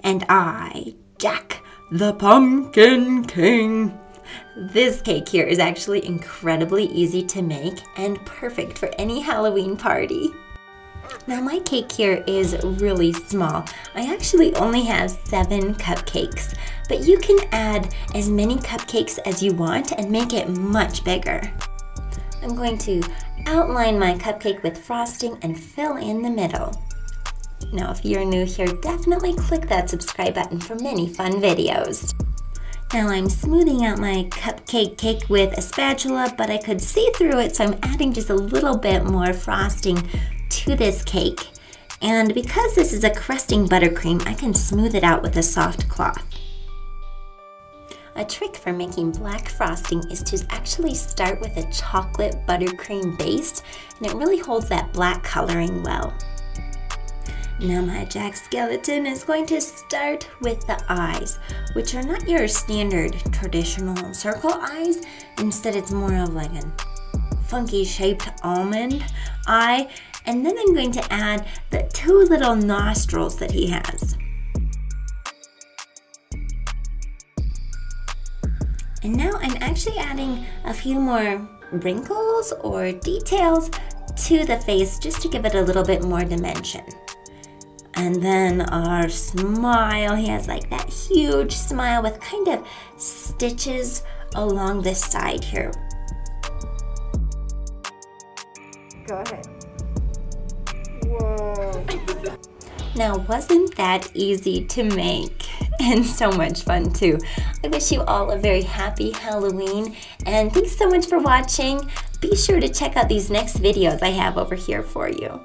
and I, Jack, the Pumpkin King. This cake here is actually incredibly easy to make and perfect for any Halloween party. Now my cake here is really small. I actually only have 7 cupcakes, but you can add as many cupcakes as you want and make it much bigger. I'm going to outline my cupcake with frosting and fill in the middle. Now if you're new here, definitely click that subscribe button for many fun videos. Now I'm smoothing out my cupcake cake with a spatula, but I could see through it, so I'm adding just a little bit more frosting to this cake. And because this is a crusting buttercream, I can smooth it out with a soft cloth. A trick for making black frosting is to actually start with a chocolate buttercream base, and it really holds that black coloring well. Now my Jack Skellington is going to start with the eyes, which are not your standard traditional circle eyes. Instead, it's more of like a funky shaped almond eye. And then I'm going to add the 2 little nostrils that he has. And now I'm actually adding a few more wrinkles or details to the face just to give it a little bit more dimension. And then our smile, he has like that huge smile with kind of stitches along this side here. Go ahead. Whoa. Now wasn't that easy to make and so much fun too. I wish you all a very happy Halloween and thanks so much for watching. Be sure to check out these next videos I have over here for you.